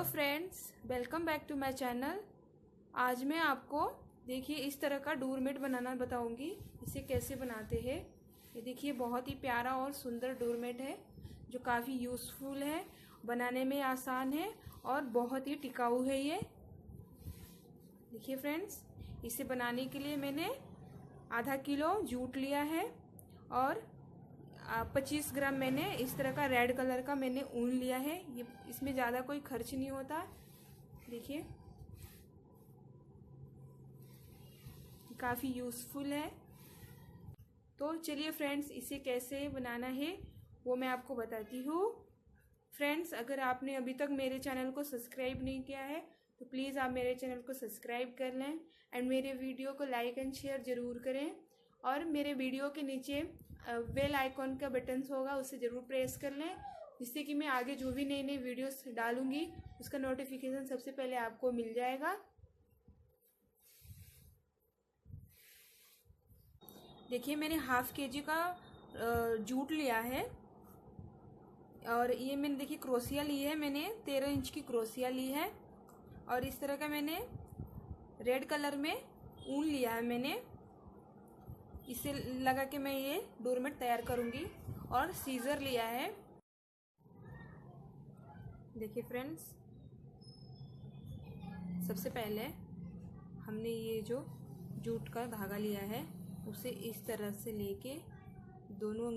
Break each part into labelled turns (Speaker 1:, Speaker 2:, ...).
Speaker 1: Friends, welcome back to my channel. आज मैं आपको देखिए इस तरह का डोरमेट बनाना बताऊंगी। इसे कैसे बनाते हैं। ये देखिए बहुत ही प्यारा और सुंदर डोरमेट है जो काफ़ी यूज़फुल है, बनाने में आसान है और बहुत ही टिकाऊ है। ये देखिए फ्रेंड्स, इसे बनाने के लिए मैंने आधा किलो जूट लिया है और 25 ग्राम मैंने इस तरह का रेड कलर का मैंने ऊन लिया है। ये इसमें ज़्यादा कोई खर्च नहीं होता। देखिए काफ़ी यूज़फुल है। तो चलिए फ्रेंड्स, इसे कैसे बनाना है वो मैं आपको बताती हूँ। फ्रेंड्स, अगर आपने अभी तक मेरे चैनल को सब्सक्राइब नहीं किया है तो प्लीज़ आप मेरे चैनल को सब्सक्राइब कर लें एंड मेरे वीडियो को लाइक एंड शेयर ज़रूर करें। और मेरे वीडियो के नीचे बेल आइकॉन का बटन होगा, उसे ज़रूर प्रेस कर लें, जिससे कि मैं आगे जो भी नई नई वीडियोस डालूंगी उसका नोटिफिकेशन सबसे पहले आपको मिल जाएगा। देखिए मैंने हाफ केजी का जूट लिया है और ये मैंने देखिए क्रोशिया ली है। मैंने 13 इंच की क्रोशिया ली है और इस तरह का मैंने रेड कलर में ऊन लिया है। मैंने इसे लगा के मैं ये डोरमेट तैयार करूंगी। और सीजर लिया है। देखिए फ्रेंड्स, सबसे पहले हमने ये जो जूट का धागा लिया है उसे इस तरह से लेके दोनों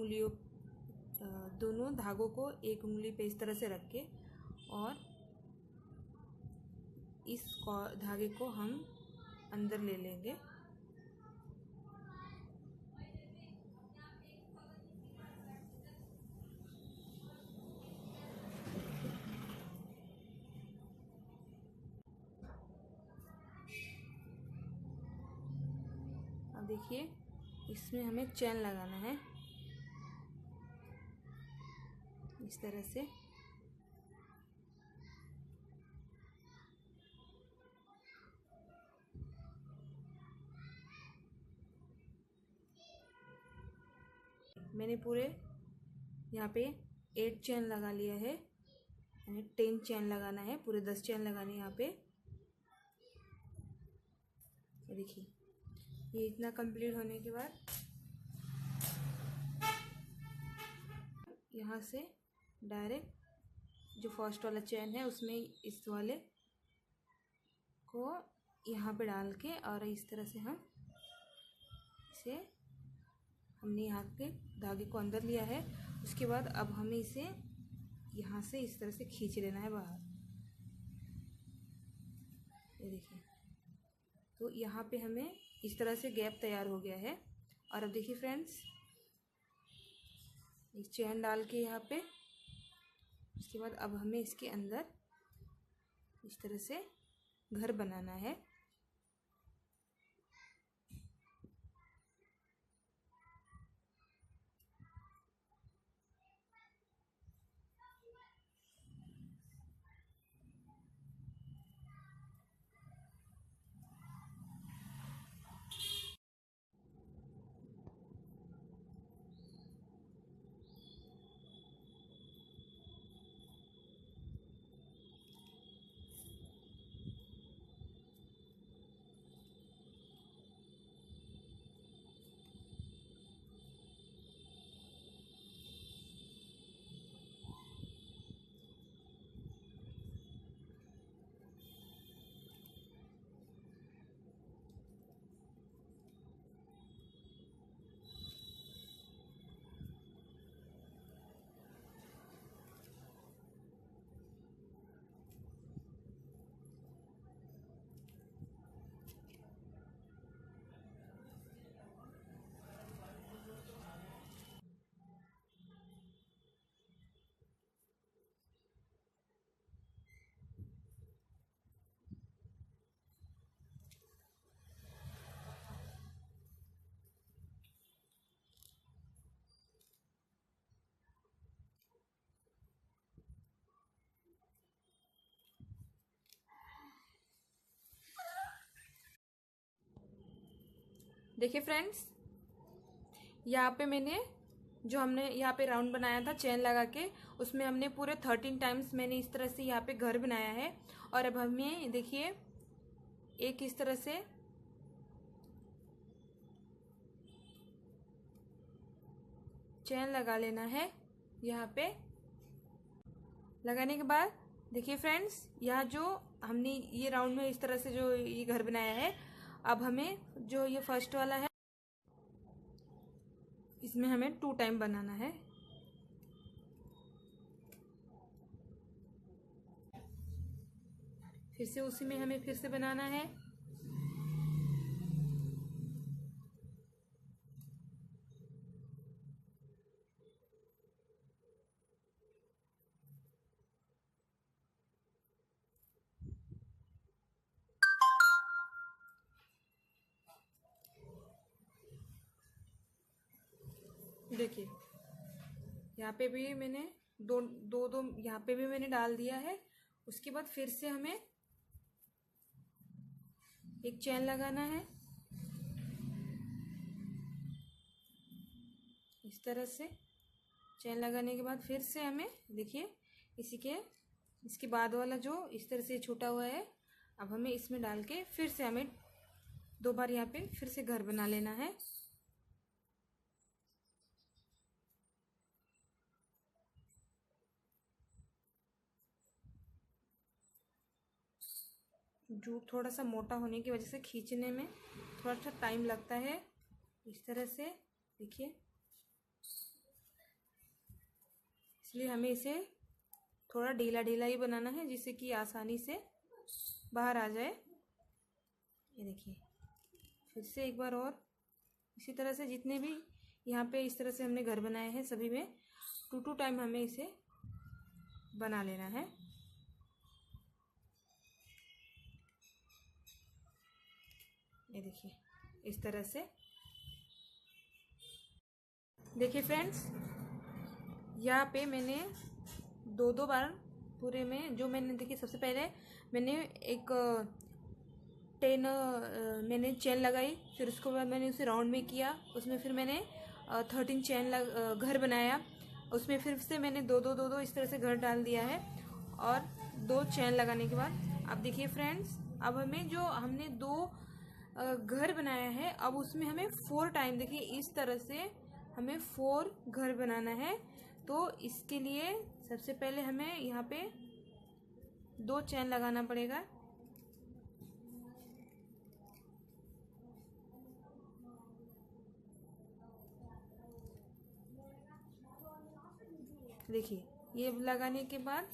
Speaker 1: धागों को एक उंगली पे इस तरह से रख के और इस धागे को हम अंदर ले लेंगे। अब देखिए इसमें हमें चैन लगाना है इस तरह से। मैंने पूरे यहाँ पे 8 चैन लगा लिया है, यानी 10 चैन लगाना है, पूरे 10 चैन लगाने यहाँ पे। देखिए ये इतना कंप्लीट होने के बाद यहाँ से डायरेक्ट जो फर्स्ट वाला चैन है उसमें इस वाले को यहाँ पे डाल के और इस तरह से हमने यहाँ के धागे को अंदर लिया है। उसके बाद अब हमें इसे यहाँ से इस तरह से खींच लेना है बाहर। ये देखिए, तो यहाँ पे हमें इस तरह से गैप तैयार हो गया है। और अब देखिए फ्रेंड्स, एक चैन डाल के यहाँ पे, उसके बाद अब हमें इसके अंदर इस तरह से घर बनाना है। देखिए फ्रेंड्स, यहाँ पे मैंने जो हमने यहाँ पे राउंड बनाया था चेन लगा के, उसमें हमने पूरे 13 टाइम्स मैंने इस तरह से यहाँ पे घर बनाया है। और अब हमें देखिए एक इस तरह से चेन लगा लेना है। यहाँ पे लगाने के बाद देखिए फ्रेंड्स, यहाँ जो हमने ये राउंड में इस तरह से जो ये घर बनाया है, अब हमें जो ये फर्स्ट वाला है इसमें हमें 2 टाइम बनाना है। फिर से उसी में हमें फिर से बनाना है। देखिए यहाँ पे भी मैंने दो दो दो यहाँ पे भी मैंने डाल दिया है। उसके बाद फिर से हमें एक चेन लगाना है इस तरह से। चेन लगाने के बाद फिर से हमें देखिए इसके बाद वाला जो इस तरह से छूटा हुआ है, अब हमें इसमें डाल के फिर से हमें 2 बार यहाँ पे फिर से घर बना लेना है। जूट थोड़ा सा मोटा होने की वजह से खींचने में थोड़ा सा टाइम लगता है। इस तरह से देखिए, इसलिए हमें इसे थोड़ा ढीला ढीला ही बनाना है जिससे कि आसानी से बाहर आ जाए। ये देखिए फिर से एक बार और इसी तरह से जितने भी यहाँ पे इस तरह से हमने घर बनाए हैं सभी में 2 टाइम हमें इसे बना लेना है। ये देखिए इस तरह से। देखिए फ्रेंड्स, यहाँ पे मैंने 2 बार पूरे में जो मैंने देखिए, सबसे पहले मैंने एक 10 मैंने चेन लगाई, फिर उसके बाद मैंने उसे राउंड में किया, उसमें फिर मैंने 13 चेन घर बनाया, उसमें फिर से मैंने दो इस तरह से घर डाल दिया है। और 2 चेन लगाने के बाद अब देखिए फ्रेंड्स, अब हमें जो हमने 2 घर बनाया है, अब उसमें हमें 4 टाइम देखिए इस तरह से हमें 4 घर बनाना है। तो इसके लिए सबसे पहले हमें यहाँ पे 2 चेन लगाना पड़ेगा। देखिए ये लगाने के बाद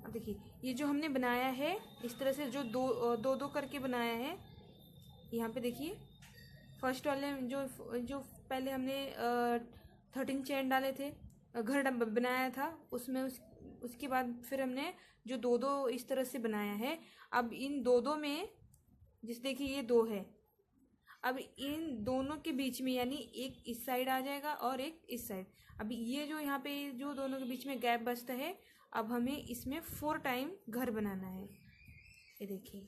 Speaker 1: अब देखिए ये जो हमने बनाया है इस तरह से जो दो करके बनाया है, यहाँ पे देखिए फर्स्ट वाले जो पहले हमने 13 चेन डाले थे, घर बनाया था उसमें उसके बाद फिर हमने जो 2 इस तरह से बनाया है। अब इन 2 में जिस देखिए ये 2 है, अब इन दोनों के बीच में यानी एक इस साइड आ जाएगा और एक इस साइड। अब ये जो यहाँ पे जो दोनों के बीच में गैप बचता है, अब हमें इसमें 4 टाइम घर बनाना है। ये देखिए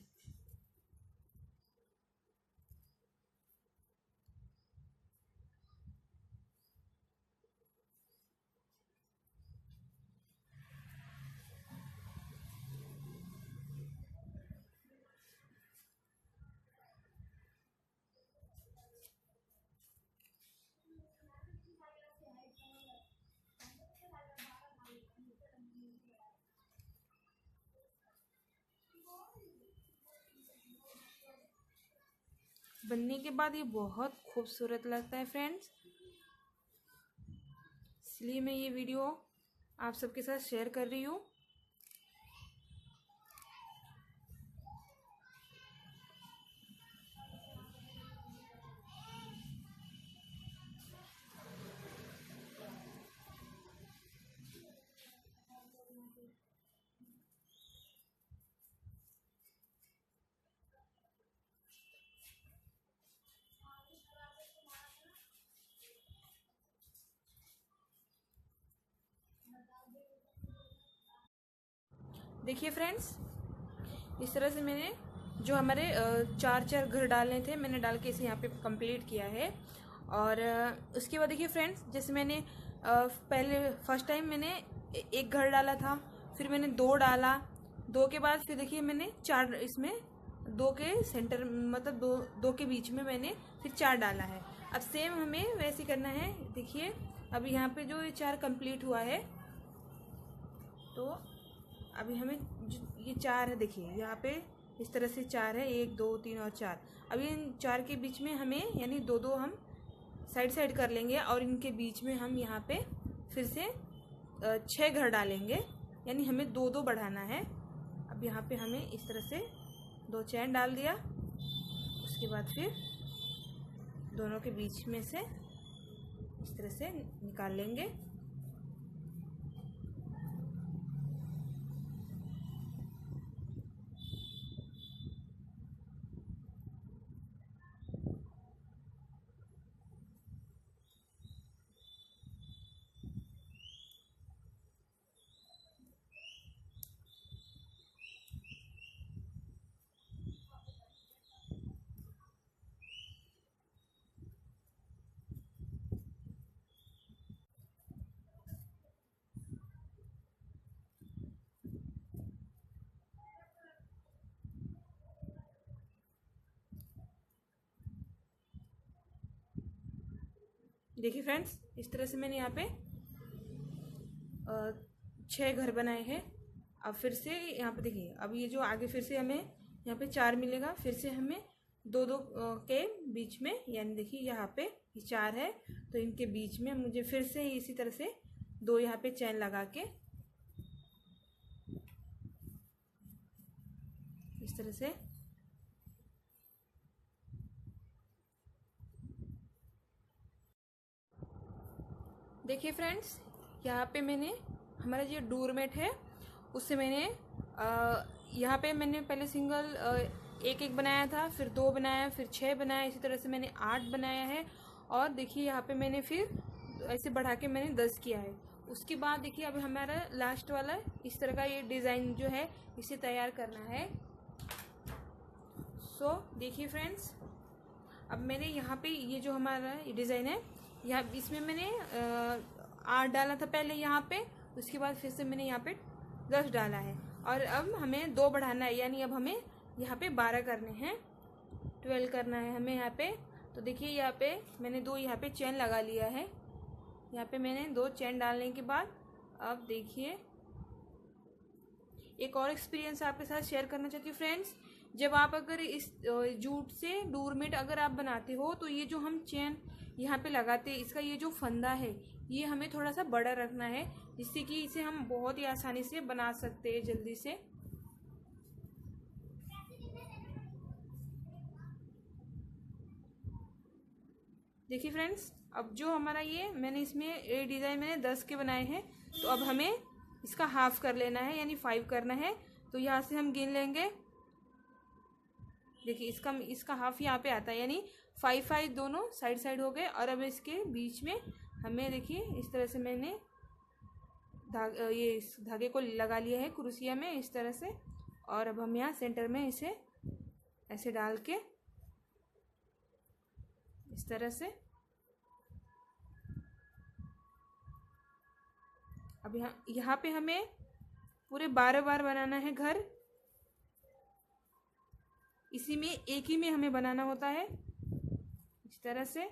Speaker 1: बनने के बाद ये बहुत खूबसूरत लगता है फ्रेंड्स, इसलिए मैं ये वीडियो आप सबके साथ शेयर कर रही हूँ। देखिए फ्रेंड्स, इस तरह से मैंने जो हमारे चार चार घर डालने थे, मैंने डाल के इसे यहाँ पे कंप्लीट किया है। और उसके बाद देखिए फ्रेंड्स, जैसे मैंने पहले फर्स्ट टाइम मैंने एक घर डाला था, फिर मैंने दो डाला, दो के बाद फिर देखिए मैंने चार, इसमें दो के सेंटर मतलब दो के बीच में मैंने फिर चार डाला है। अब सेम हमें वैसे करना है। देखिए अभी यहाँ पे जो ये चार कंप्लीट हुआ है, तो अभी हमें ये चार है, देखिए यहाँ पे इस तरह से चार है, 1 2 3 और 4। अभी इन चार के बीच में हमें यानी दो दो हम साइड साइड कर लेंगे और इनके बीच में हम यहाँ पे फिर से 6 घर डालेंगे, यानी हमें दो दो बढ़ाना है। अब यहाँ पे हमें इस तरह से 2 चैन डाल दिया, उसके बाद फिर दोनों के बीच में से इस तरह से निकाल लेंगे। देखिए फ्रेंड्स, इस तरह से मैंने यहाँ पे 6 घर बनाए हैं। अब फिर से यहाँ पे देखिए, अब ये जो आगे फिर से हमें यहाँ पे 4 मिलेगा, फिर से हमें दो दो के बीच में, यानी देखिए यहाँ पे ये 4 है, तो इनके बीच में मुझे फिर से इसी तरह से दो यहाँ पे चैन लगा के इस तरह से देखिए फ्रेंड्स, यहाँ पे मैंने हमारा जो डोरमेट है उससे मैंने यहाँ पे मैंने पहले सिंगल एक एक बनाया था, फिर 2 बनाया, फिर 6 बनाया, इसी तरह से मैंने 8 बनाया है। और देखिए यहाँ पे मैंने फिर ऐसे बढ़ा के मैंने 10 किया है। उसके बाद देखिए अब हमारा लास्ट वाला इस तरह का ये डिज़ाइन जो है इसे तैयार करना है। सो देखिए फ्रेंड्स, अब मैंने यहाँ पे ये जो हमारा ये डिज़ाइन है, यहाँ इसमें मैंने 8 डाला था पहले यहाँ पे, उसके बाद फिर से मैंने यहाँ पे 10 डाला है। और अब हमें 2 बढ़ाना है, यानी अब हमें यहाँ पे 12 करने हैं, 12 करना है हमें यहाँ पे। तो देखिए यहाँ पे मैंने 2 यहाँ पे चेन लगा लिया है। यहाँ पे मैंने 2 चेन डालने के बाद अब देखिए एक और एक्सपीरियंस आपके साथ शेयर करना चाहती हूँ फ्रेंड्स। जब आप अगर इस जूट से डोरमेट अगर आप बनाते हो, तो ये जो हम चेन यहाँ पे लगाते हैं, इसका ये जो फंदा है ये हमें थोड़ा सा बड़ा रखना है, जिससे कि इसे हम बहुत ही आसानी से बना सकते हैं जल्दी से। देखिए फ्रेंड्स, अब जो हमारा ये मैंने इसमें ये डिज़ाइन मैंने 10 के बनाए हैं, तो अब हमें इसका हाफ कर लेना है, यानी 5 करना है। तो यहाँ से हम गिन लेंगे, देखिए इसका हाफ यहाँ पे आता है, यानी 5 5 दोनों साइड साइड हो गए। और अब इसके बीच में हमें देखिए इस तरह से मैंने ये इस धागे को लगा लिया है क्रोशिया में इस तरह से। और अब हम यहाँ सेंटर में इसे ऐसे डाल के इस तरह से, अब यहाँ पे हमें पूरे 12 बार बनाना है घर। इसी में एक ही में हमें बनाना होता है इस तरह से।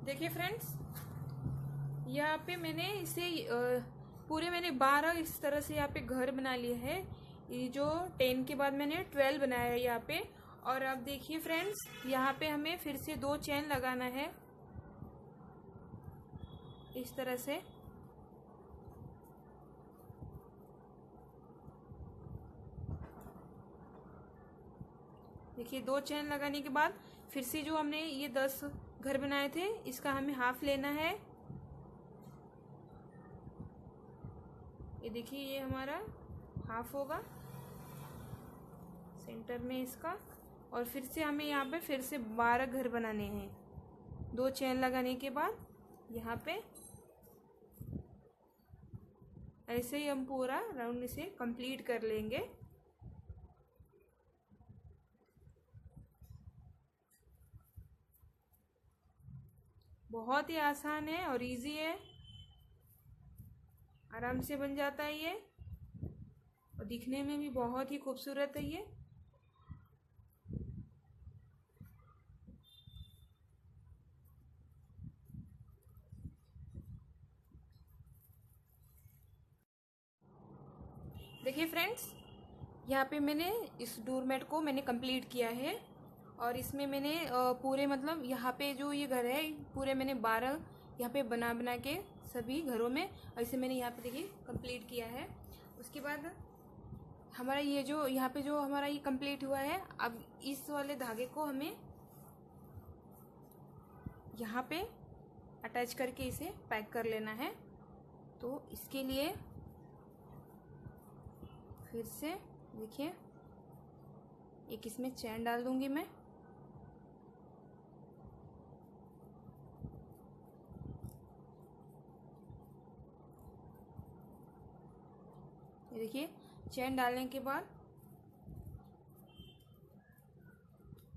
Speaker 1: देखिए फ्रेंड्स, यहाँ पे मैंने इसे पूरे मैंने 12 इस तरह से यहाँ पे घर बना लिए है। ये जो 10 के बाद मैंने 12 बनाया है यहाँ पे। और अब देखिए फ्रेंड्स, यहाँ पे हमें फिर से 2 चेन लगाना है इस तरह से। देखिए 2 चेन लगाने के बाद फिर से जो हमने ये 10 घर बनाए थे इसका हमें हाफ लेना है। ये देखिए ये हमारा हाफ होगा सेंटर में इसका। और फिर से हमें यहाँ पे फिर से 12 घर बनाने हैं। 2 चेन लगाने के बाद यहाँ पे ऐसे ही हम पूरा राउंड इसे कंप्लीट कर लेंगे। बहुत ही आसान है और इजी है, आराम से बन जाता है ये और दिखने में भी बहुत ही खूबसूरत है ये। देखिए फ्रेंड्स, यहाँ पे मैंने इस डोरमेट को मैंने कंप्लीट किया है और इसमें मैंने पूरे मतलब यहाँ पे जो ये घर है पूरे मैंने 12 यहाँ पे बना के सभी घरों में ऐसे मैंने यहाँ पे देखिए कंप्लीट किया है। उसके बाद हमारा ये जो यहाँ पे जो हमारा ये कंप्लीट हुआ है, अब इस वाले धागे को हमें यहाँ पे अटैच करके इसे पैक कर लेना है। तो इसके लिए फिर से देखिए एक इसमें चैन डाल दूंगी मैं। ये देखिए चैन डालने के बाद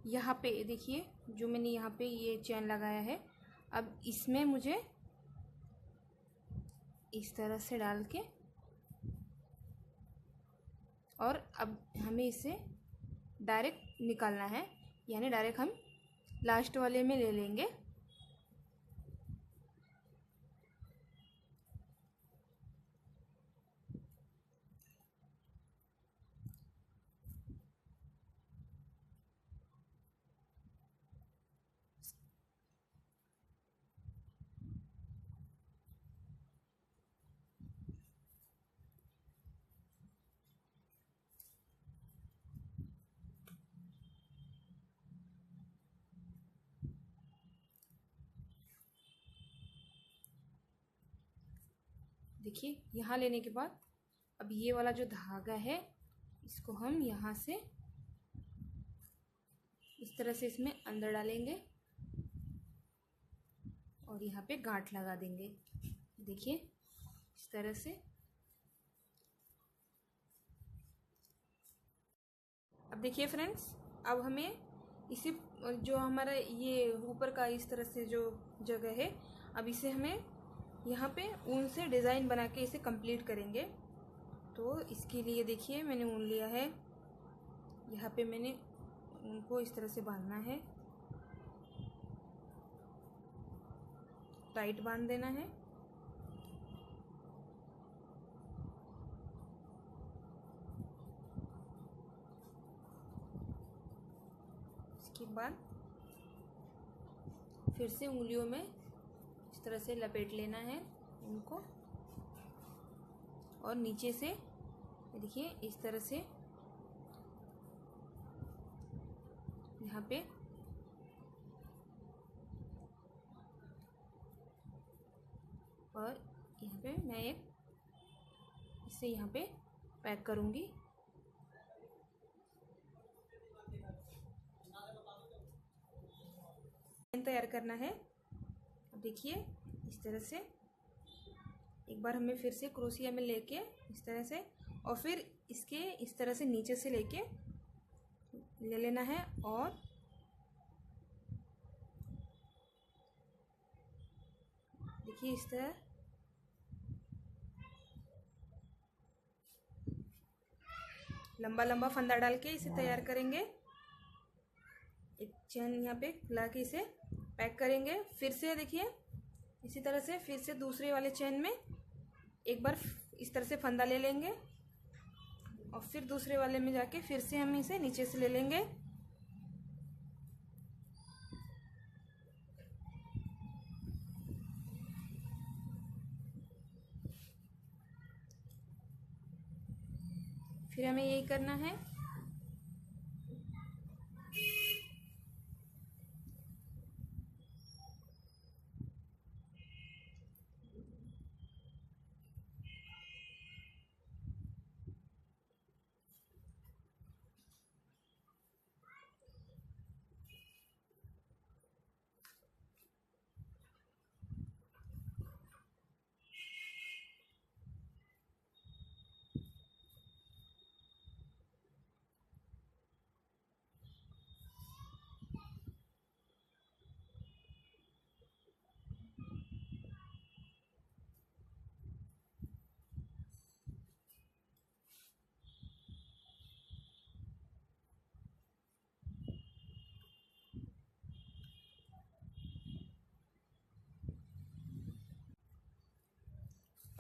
Speaker 1: यहाँ पे देखिए जो मैंने यहाँ पे ये चैन लगाया है, अब इसमें मुझे इस तरह से डाल के और अब हमें इसे डायरेक्ट निकालना है, यानी डायरेक्ट हम लास्ट वाले में ले लेंगे। देखिए यहाँ लेने के बाद अब ये वाला जो धागा है इसको हम यहाँ से इस तरह से इसमें अंदर डालेंगे और यहाँ पे गांठ लगा देंगे। देखिए इस तरह से। अब देखिए फ्रेंड्स, अब हमें इसी जो हमारा ये ऊपर का इस तरह से जो जगह है, अब इसे हमें यहाँ पे ऊन से डिज़ाइन बना के इसे कंप्लीट करेंगे। तो इसके लिए देखिए मैंने ऊन लिया है, यहाँ पे मैंने ऊन को इस तरह से बांधना है, टाइट बांध देना है। इसके बाद फिर से उंगलियों में इस तरह से लपेट लेना है उनको और नीचे से देखिए इस तरह से यहाँ पे और यहाँ पे मैं एक इसे यहाँ पे पैक करूँगी। तैयार करना है। अब देखिए इस तरह से एक बार हमें फिर से क्रोशिया में लेके इस तरह से और फिर इसके इस तरह से नीचे से लेके ले लेना है और देखिए इस तरह लंबा लंबा फंदा डाल के इसे तैयार करेंगे। एक चैन यहाँ पे खुला के इसे पैक करेंगे। फिर से देखिए इसी तरह से फिर से दूसरे वाले चैन में एक बार इस तरह से फंदा ले लेंगे और फिर दूसरे वाले में जाके फिर से हम इसे नीचे से ले लेंगे। फिर हमें यही करना है।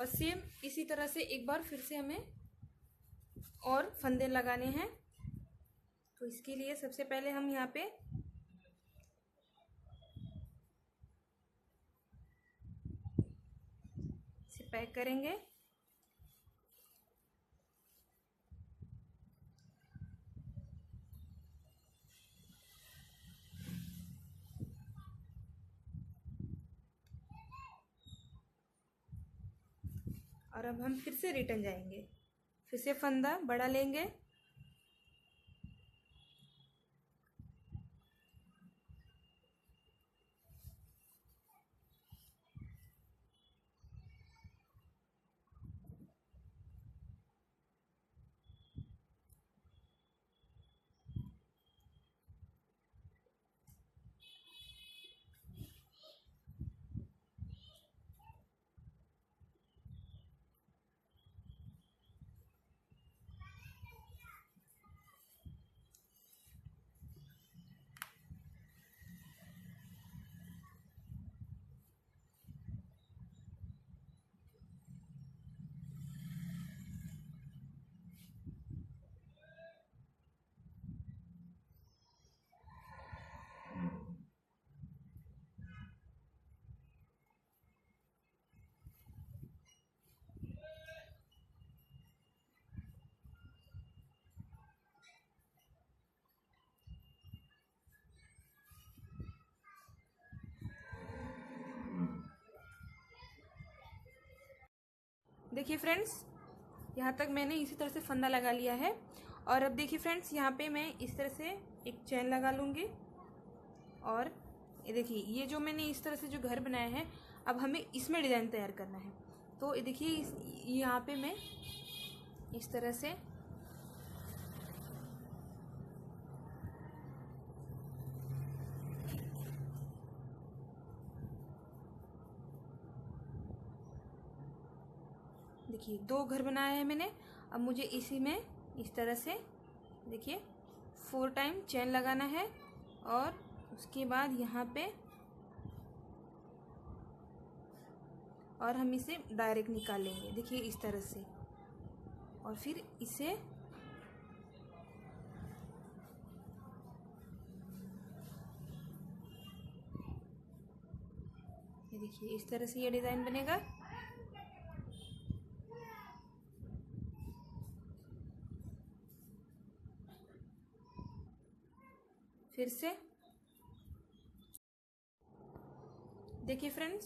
Speaker 1: और सेम इसी तरह से एक बार फिर से हमें और फंदे लगाने हैं। तो इसके लिए सबसे पहले हम यहाँ पे इसे पैक करेंगे। और अब हम फिर से रिटर्न जाएंगे, फिर से फंदा बड़ा लेंगे, देखिए फ्रेंड्स, यहाँ तक मैंने इसी तरह से फंदा लगा लिया है। और अब देखिए फ्रेंड्स, यहाँ पे मैं इस तरह से एक चैन लगा लूँगी। और ये देखिए, ये जो मैंने इस तरह से जो घर बनाया है, अब हमें इसमें डिज़ाइन तैयार करना है। तो देखिए यहाँ पे मैं इस तरह से देखिए 2 घर बनाए हैं मैंने। अब मुझे इसी में इस तरह से देखिए 4 टाइम चेन लगाना है और उसके बाद यहाँ पे और हम इसे डायरेक्ट निकाल लेंगे, देखिए इस तरह से। और फिर इसे ये देखिए इस तरह से ये डिज़ाइन बनेगा। फिर से देखिए फ्रेंड्स,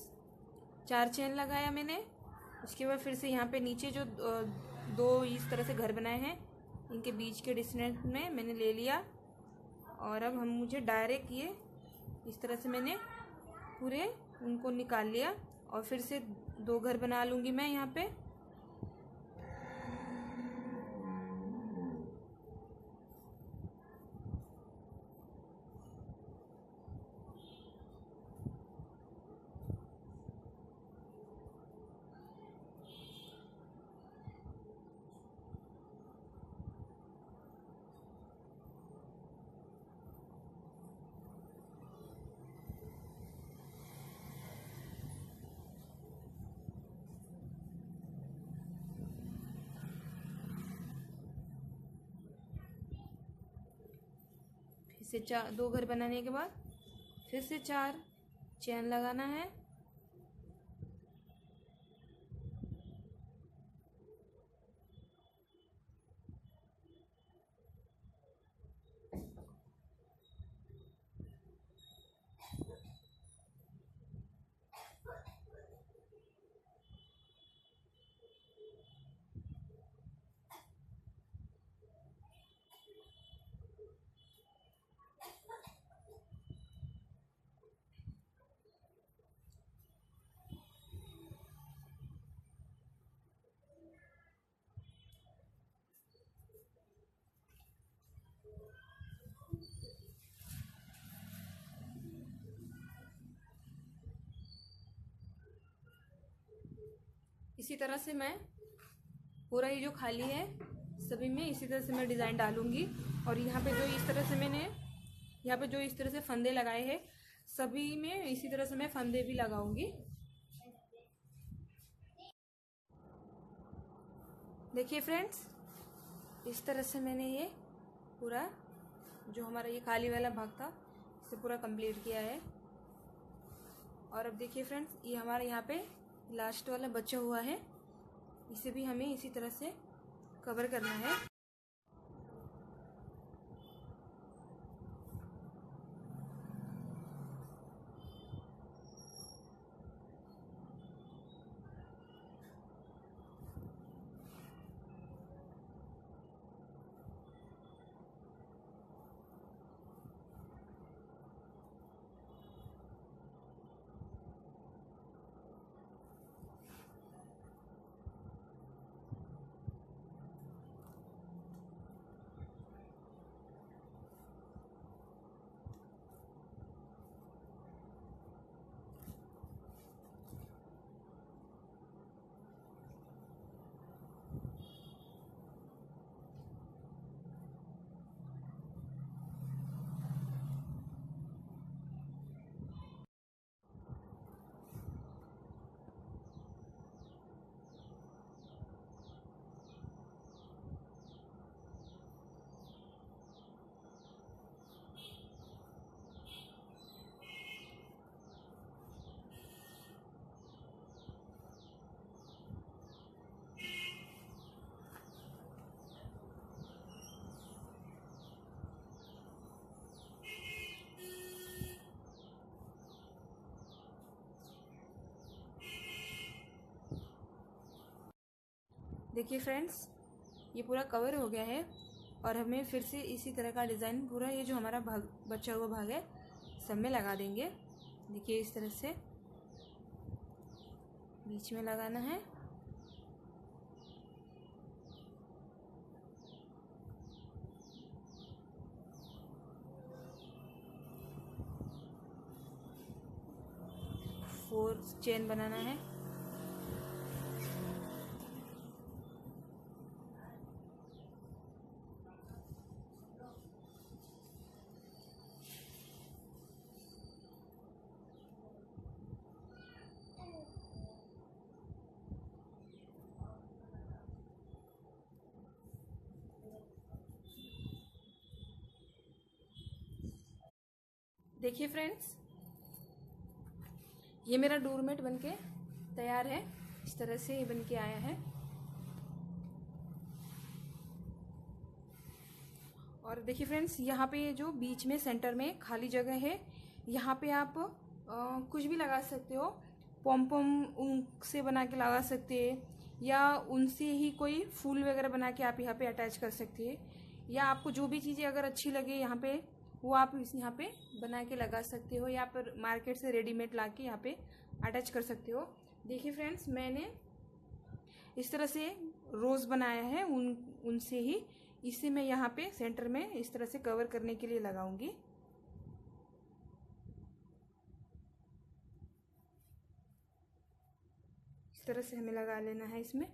Speaker 1: 4 चेन लगाया मैंने। उसके बाद फिर से यहाँ पे नीचे जो 2 इस तरह से घर बनाए हैं, इनके बीच के डिस्टेंस में मैंने ले लिया। और अब हम मुझे डायरेक्ट ये इस तरह से मैंने पूरे उनको निकाल लिया। और फिर से 2 घर बना लूँगी मैं यहाँ पे। फिर से 2 घर बनाने के बाद फिर से 4 चेन लगाना है। इसी तरह से मैं पूरा ये जो खाली है सभी में इसी तरह से मैं डिज़ाइन डालूंगी। और यहाँ पे जो इस तरह से मैंने यहाँ पे जो इस तरह से फंदे लगाए हैं, सभी में इसी तरह से मैं फंदे भी लगाऊंगी। देखिए फ्रेंड्स, इस तरह से मैंने ये पूरा जो हमारा ये खाली वाला भाग था इसे पूरा कंप्लीट किया है। और अब देखिए फ्रेंड्स, ये हमारा यहाँ पे लास्ट वाला बचा हुआ है, इसे भी हमें इसी तरह से कवर करना है। देखिए फ्रेंड्स, ये पूरा कवर हो गया है और हमें फिर से इसी तरह का डिज़ाइन पूरा ये जो हमारा भाग बचा हुआ भाग है सब में लगा देंगे। देखिए इस तरह से बीच में लगाना है। फोर चेन बनाना है। देखिए फ्रेंड्स, ये मेरा डोरमेट बनके तैयार है। इस तरह से ये बनके आया है। और देखिए फ्रेंड्स, यहाँ पे जो बीच में सेंटर में खाली जगह है, यहाँ पे आप कुछ भी लगा सकते हो। पॉम पॉम ऊन से बना के लगा सकते हैं, या उनसे ही कोई फूल वगैरह बना के आप यहाँ पे अटैच कर सकते हैं। या आपको जो भी चीज़ें अगर अच्छी लगे यहाँ पे, वो आप यहाँ पे बना के लगा सकते हो, या फिर मार्केट से रेडीमेड ला के यहाँ पे अटैच कर सकते हो। देखिए फ्रेंड्स, मैंने इस तरह से रोज़ बनाया है उनसे ही। इसे मैं यहाँ पे सेंटर में इस तरह से कवर करने के लिए लगाऊंगी। इस तरह से हमें लगा लेना है इसमें।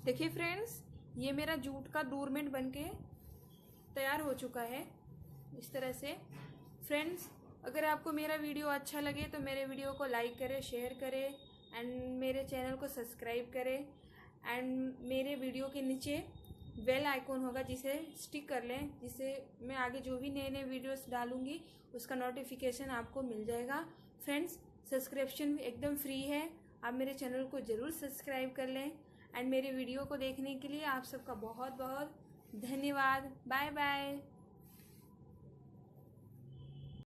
Speaker 1: देखिए फ्रेंड्स, ये मेरा जूट का डोरमेट बनके तैयार हो चुका है इस तरह से। फ्रेंड्स, अगर आपको मेरा वीडियो अच्छा लगे तो मेरे वीडियो को लाइक करें, शेयर करें एंड मेरे चैनल को सब्सक्राइब करें। एंड मेरे वीडियो के नीचे बेल आइकॉन होगा, जिसे स्टिक कर लें, जिससे मैं आगे जो भी नए नए वीडियोस डालूंगी उसका नोटिफिकेशन आपको मिल जाएगा। फ्रेंड्स, सब्सक्रिप्शन एकदम फ्री है, आप मेरे चैनल को ज़रूर सब्सक्राइब कर लें। एंड मेरे वीडियो को देखने के लिए आप सबका बहुत बहुत धन्यवाद। Bye bye.